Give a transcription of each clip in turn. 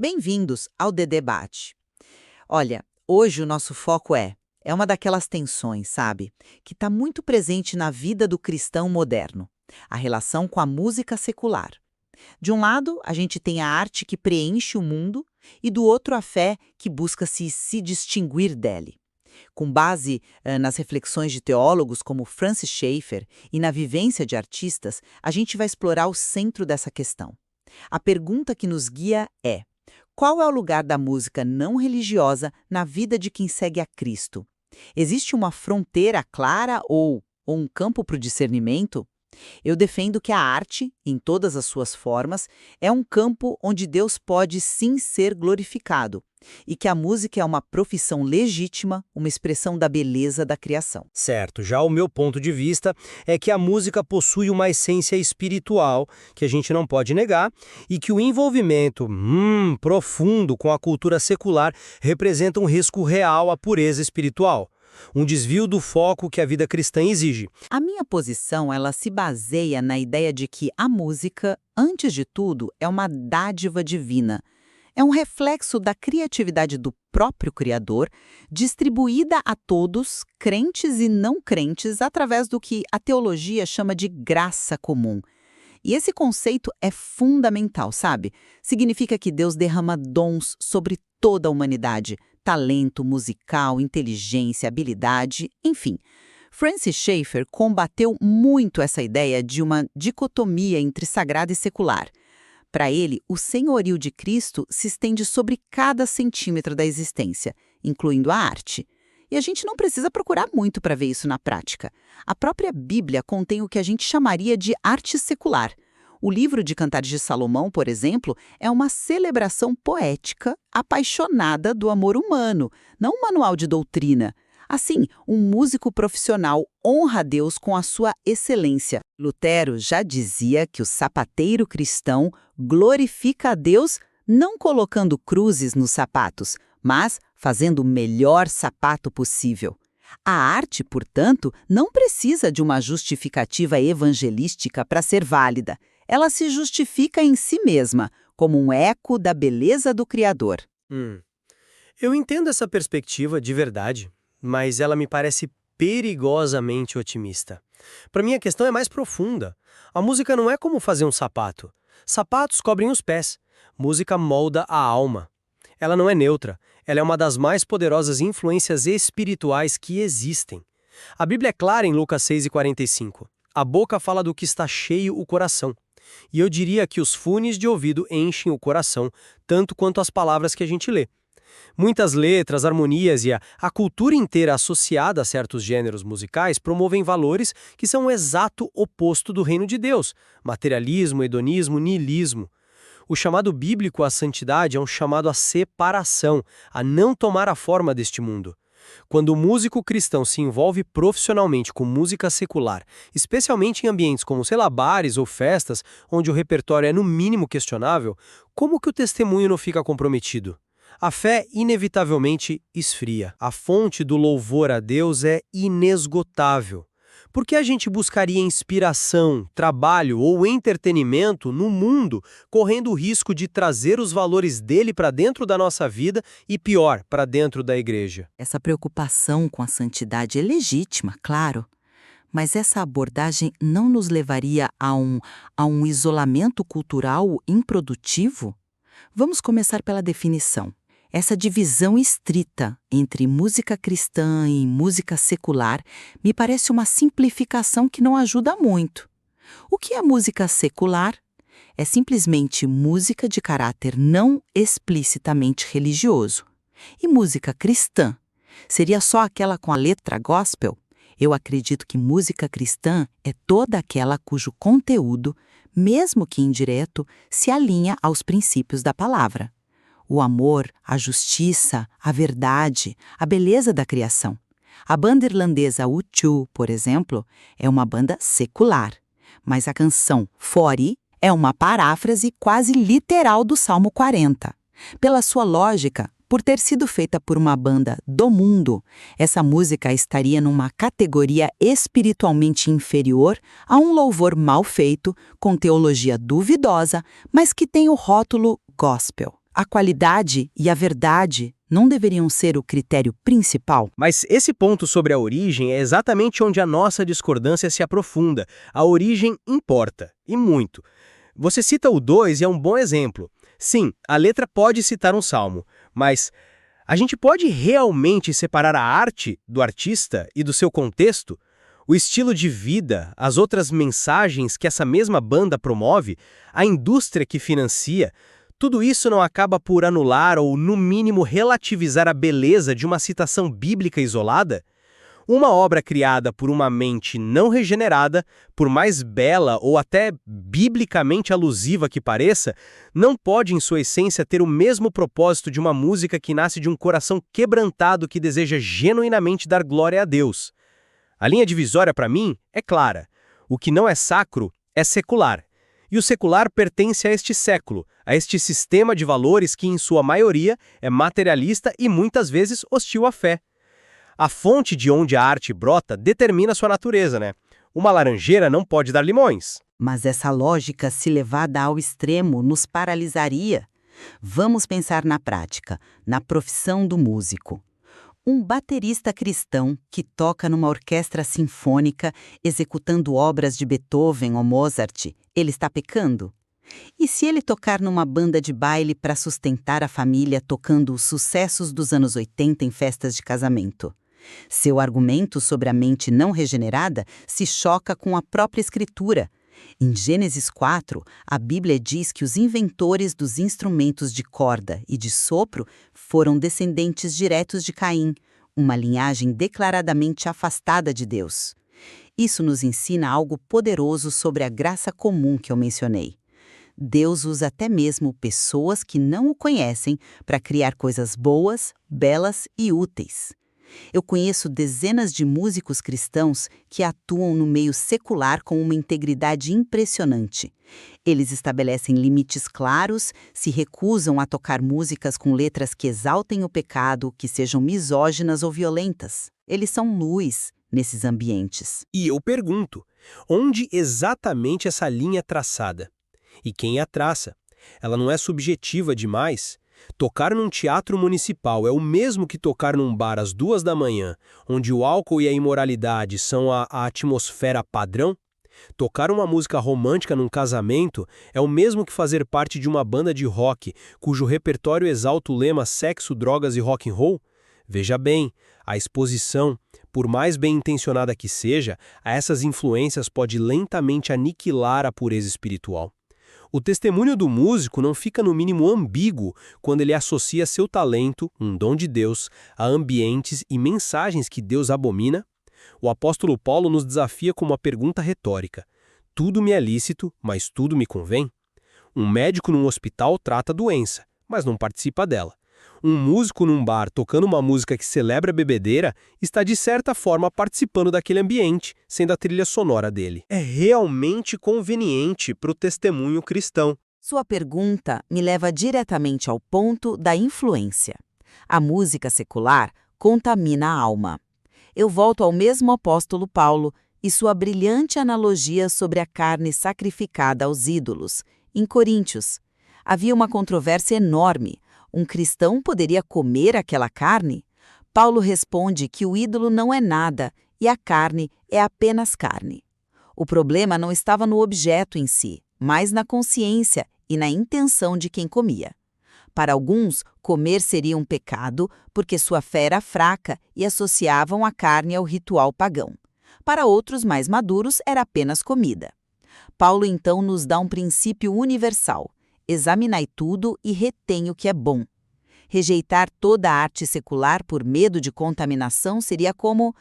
Bem-vindos ao The Debate. Olha, hoje o nosso foco é uma daquelas tensões, sabe? Que está muito presente na vida do cristão moderno. A relação com a música secular. De um lado, a gente tem a arte que preenche o mundo e do outro a fé que busca se distinguir dele. Com base nas reflexões de teólogos como Francis Schaeffer e na vivência de artistas, a gente vai explorar o centro dessa questão. A pergunta que nos guia é: qual é o lugar da música não religiosa na vida de quem segue a Cristo? Existe uma fronteira clara ou um campo para o discernimento? Eu defendo que a arte, em todas as suas formas, é um campo onde Deus pode sim ser glorificado, e que a música é uma profissão legítima, uma expressão da beleza da criação. Certo, já o meu ponto de vista é que a música possui uma essência espiritual que a gente não pode negar e que o envolvimento profundo com a cultura secular representa um risco real à pureza espiritual. Um desvio do foco que a vida cristã exige. A minha posição, ela se baseia na ideia de que a música, antes de tudo, é uma dádiva divina. É um reflexo da criatividade do próprio Criador, distribuída a todos, crentes e não crentes, através do que a teologia chama de graça comum. E esse conceito é fundamental, sabe? Significa que Deus derrama dons sobre toda a humanidade, talento musical, inteligência, habilidade, enfim. Francis Schaeffer combateu muito essa ideia de uma dicotomia entre sagrado e secular. Para ele, o senhorio de Cristo se estende sobre cada centímetro da existência, incluindo a arte. E a gente não precisa procurar muito para ver isso na prática. A própria Bíblia contém o que a gente chamaria de arte secular. O livro de Cantares de Salomão, por exemplo, é uma celebração poética apaixonada do amor humano, não um manual de doutrina. Assim, um músico profissional honra a Deus com a sua excelência. Lutero já dizia que o sapateiro cristão glorifica a Deus não colocando cruzes nos sapatos, mas fazendo o melhor sapato possível. A arte, portanto, não precisa de uma justificativa evangelística para ser válida. Ela se justifica em si mesma, como um eco da beleza do Criador. Eu entendo essa perspectiva de verdade, mas ela me parece perigosamente otimista. Para mim, a questão é mais profunda. A música não é como fazer um sapato. Sapatos cobrem os pés. Música molda a alma. Ela não é neutra. Ela é uma das mais poderosas influências espirituais que existem. A Bíblia é clara em Lucas 6:45. A boca fala do que está cheio o coração. E eu diria que os fones de ouvido enchem o coração, tanto quanto as palavras que a gente lê. Muitas letras, harmonias e a cultura inteira associada a certos gêneros musicais promovem valores que são o exato oposto do reino de Deus: materialismo, hedonismo, niilismo. O chamado bíblico à santidade é um chamado à separação, a não tomar a forma deste mundo. Quando o músico cristão se envolve profissionalmente com música secular, especialmente em ambientes como, bares ou festas, onde o repertório é no mínimo questionável, como que o testemunho não fica comprometido? A fé inevitavelmente esfria. A fonte do louvor a Deus é inesgotável. Por que a gente buscaria inspiração, trabalho ou entretenimento no mundo, correndo o risco de trazer os valores dele para dentro da nossa vida e, pior, para dentro da igreja? Essa preocupação com a santidade é legítima, claro. Mas essa abordagem não nos levaria a um isolamento cultural improdutivo? Vamos começar pela definição. Essa divisão estrita entre música cristã e música secular me parece uma simplificação que não ajuda muito. O que é música secular? É simplesmente música de caráter não explicitamente religioso. E música cristã? Seria só aquela com a letra gospel? Eu acredito que música cristã é toda aquela cujo conteúdo, mesmo que indireto, se alinha aos princípios da palavra. O amor, a justiça, a verdade, a beleza da criação. A banda irlandesa U2, por exemplo, é uma banda secular, mas a canção Fore é uma paráfrase quase literal do Salmo 40. Pela sua lógica, por ter sido feita por uma banda do mundo, essa música estaria numa categoria espiritualmente inferior a um louvor mal feito, com teologia duvidosa, mas que tem o rótulo gospel. A qualidade e a verdade não deveriam ser o critério principal? Mas esse ponto sobre a origem é exatamente onde a nossa discordância se aprofunda. A origem importa, e muito. Você cita o 2 e é um bom exemplo. Sim, a letra pode citar um salmo, mas a gente pode realmente separar a arte do artista e do seu contexto? O estilo de vida, as outras mensagens que essa mesma banda promove, a indústria que financia, tudo isso não acaba por anular ou, no mínimo, relativizar a beleza de uma citação bíblica isolada? Uma obra criada por uma mente não regenerada, por mais bela ou até biblicamente alusiva que pareça, não pode, em sua essência, ter o mesmo propósito de uma música que nasce de um coração quebrantado que deseja genuinamente dar glória a Deus. A linha divisória, para mim, é clara. O que não é sacro é secular. E o secular pertence a este século, a este sistema de valores que, em sua maioria, é materialista e muitas vezes hostil à fé. A fonte de onde a arte brota determina sua natureza, né? Uma laranjeira não pode dar limões. Mas essa lógica, se levada ao extremo, nos paralisaria. Vamos pensar na prática, na profissão do músico. Um baterista cristão que toca numa orquestra sinfônica, executando obras de Beethoven ou Mozart, ele está pecando? E se ele tocar numa banda de baile para sustentar a família tocando os sucessos dos anos 80 em festas de casamento? Seu argumento sobre a mente não regenerada se choca com a própria Escritura. Em Gênesis 4, a Bíblia diz que os inventores dos instrumentos de corda e de sopro foram descendentes diretos de Caim, uma linhagem declaradamente afastada de Deus. Isso nos ensina algo poderoso sobre a graça comum que eu mencionei. Deus usa até mesmo pessoas que não o conhecem para criar coisas boas, belas e úteis. Eu conheço dezenas de músicos cristãos que atuam no meio secular com uma integridade impressionante. Eles estabelecem limites claros, se recusam a tocar músicas com letras que exaltem o pecado, que sejam misóginas ou violentas. Eles são luz nesses ambientes. E eu pergunto, onde exatamente essa linha é traçada? E quem a traça? Ela não é subjetiva demais? Tocar num teatro municipal é o mesmo que tocar num bar às 2 da manhã, onde o álcool e a imoralidade são a atmosfera padrão? Tocar uma música romântica num casamento é o mesmo que fazer parte de uma banda de rock, cujo repertório exalta o lema sexo, drogas e rock and roll? Veja bem, a exposição, por mais bem intencionada que seja, a essas influências pode lentamente aniquilar a pureza espiritual. O testemunho do músico não fica no mínimo ambíguo quando ele associa seu talento, um dom de Deus, a ambientes e mensagens que Deus abomina. O apóstolo Paulo nos desafia com uma pergunta retórica: tudo me é lícito, mas tudo me convém? Um médico num hospital trata a doença, mas não participa dela. Um músico num bar tocando uma música que celebra a bebedeira está de certa forma participando daquele ambiente, sendo a trilha sonora dele. É realmente conveniente para o testemunho cristão. Sua pergunta me leva diretamente ao ponto da influência. A música secular contamina a alma. Eu volto ao mesmo apóstolo Paulo e sua brilhante analogia sobre a carne sacrificada aos ídolos. Em Coríntios, havia uma controvérsia enorme. Um cristão poderia comer aquela carne? Paulo responde que o ídolo não é nada e a carne é apenas carne. O problema não estava no objeto em si, mas na consciência e na intenção de quem comia. Para alguns, comer seria um pecado porque sua fé era fraca e associavam a carne ao ritual pagão. Para outros mais maduros, era apenas comida. Paulo então nos dá um princípio universal: examinai tudo e retém o que é bom. Rejeitar toda a arte secular por medo de contaminação seria como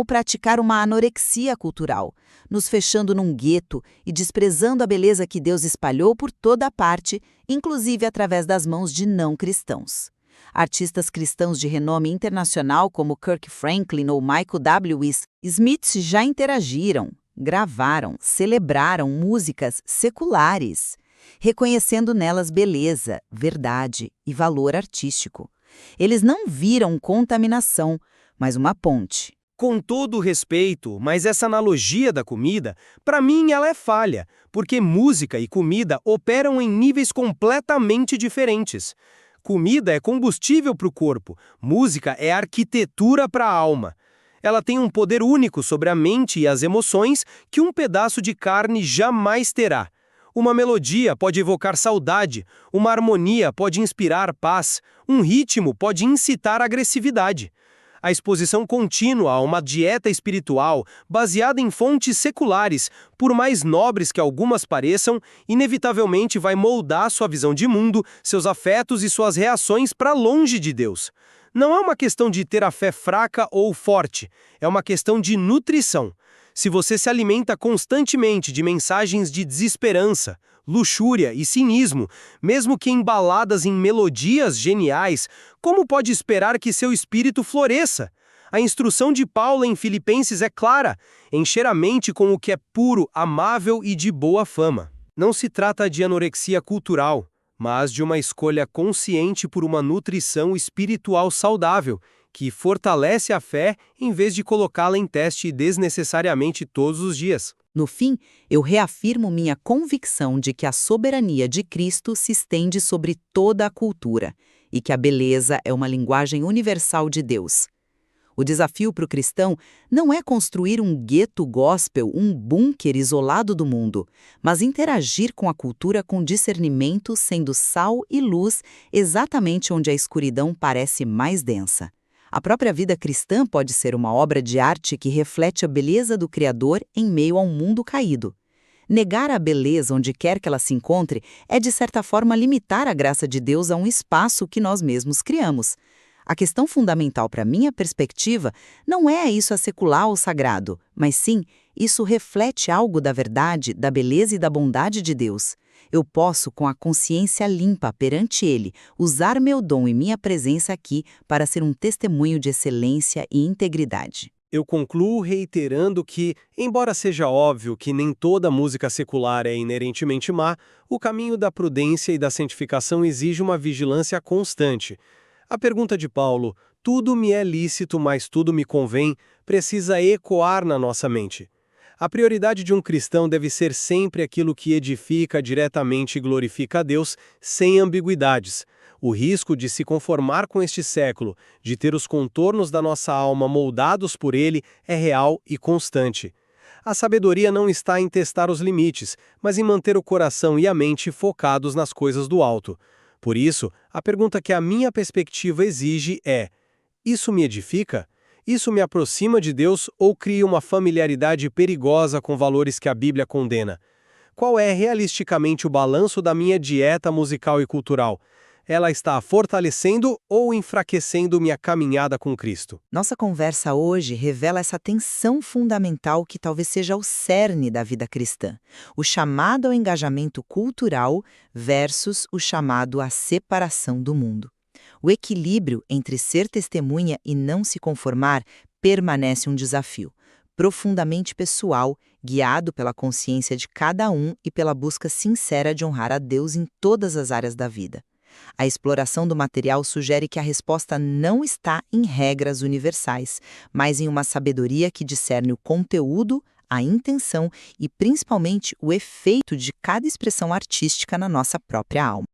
praticar uma anorexia cultural, nos fechando num gueto e desprezando a beleza que Deus espalhou por toda a parte, inclusive através das mãos de não-cristãos. Artistas cristãos de renome internacional como Kirk Franklin ou Michael W. Smith já interagiram, gravaram, celebraram músicas seculares, reconhecendo nelas beleza, verdade e valor artístico. Eles não viram contaminação, mas uma ponte. Com todo o respeito, mas essa analogia da comida, para mim ela é falha, porque música e comida operam em níveis completamente diferentes. Comida é combustível para o corpo, música é arquitetura para a alma. Ela tem um poder único sobre a mente e as emoções que um pedaço de carne jamais terá. Uma melodia pode evocar saudade, uma harmonia pode inspirar paz, um ritmo pode incitar agressividade. A exposição contínua a uma dieta espiritual baseada em fontes seculares, por mais nobres que algumas pareçam, inevitavelmente vai moldar sua visão de mundo, seus afetos e suas reações para longe de Deus. Não é uma questão de ter a fé fraca ou forte, é uma questão de nutrição. Se você se alimenta constantemente de mensagens de desesperança, luxúria e cinismo, mesmo que embaladas em melodias geniais, como pode esperar que seu espírito floresça? A instrução de Paulo em Filipenses é clara: encher a mente com o que é puro, amável e de boa fama. Não se trata de anorexia cultural, mas de uma escolha consciente por uma nutrição espiritual saudável, que fortalece a fé em vez de colocá-la em teste desnecessariamente todos os dias. No fim, eu reafirmo minha convicção de que a soberania de Cristo se estende sobre toda a cultura e que a beleza é uma linguagem universal de Deus. O desafio para o cristão não é construir um gueto gospel, um bunker isolado do mundo, mas interagir com a cultura com discernimento, sendo sal e luz exatamente onde a escuridão parece mais densa. A própria vida cristã pode ser uma obra de arte que reflete a beleza do Criador em meio a um mundo caído. Negar a beleza onde quer que ela se encontre é, de certa forma, limitar a graça de Deus a um espaço que nós mesmos criamos. A questão fundamental para minha perspectiva não é isso a secular ou sagrado, mas sim, isso reflete algo da verdade, da beleza e da bondade de Deus. Eu posso, com a consciência limpa perante Ele, usar meu dom e minha presença aqui para ser um testemunho de excelência e integridade. Eu concluo reiterando que, embora seja óbvio que nem toda música secular é inerentemente má, o caminho da prudência e da santificação exige uma vigilância constante. A pergunta de Paulo, tudo me é lícito, mas tudo me convém, precisa ecoar na nossa mente. A prioridade de um cristão deve ser sempre aquilo que edifica diretamente e glorifica a Deus, sem ambiguidades. O risco de se conformar com este século, de ter os contornos da nossa alma moldados por ele, é real e constante. A sabedoria não está em testar os limites, mas em manter o coração e a mente focados nas coisas do alto. Por isso, a pergunta que a minha perspectiva exige é: isso me edifica? Isso me aproxima de Deus ou cria uma familiaridade perigosa com valores que a Bíblia condena? Qual é realisticamente o balanço da minha dieta musical e cultural? Ela está fortalecendo ou enfraquecendo minha caminhada com Cristo? Nossa conversa hoje revela essa tensão fundamental que talvez seja o cerne da vida cristã, o chamado ao engajamento cultural versus o chamado à separação do mundo. O equilíbrio entre ser testemunha e não se conformar permanece um desafio, profundamente pessoal, guiado pela consciência de cada um e pela busca sincera de honrar a Deus em todas as áreas da vida. A exploração do material sugere que a resposta não está em regras universais, mas em uma sabedoria que discerne o conteúdo, a intenção e, principalmente, o efeito de cada expressão artística na nossa própria alma.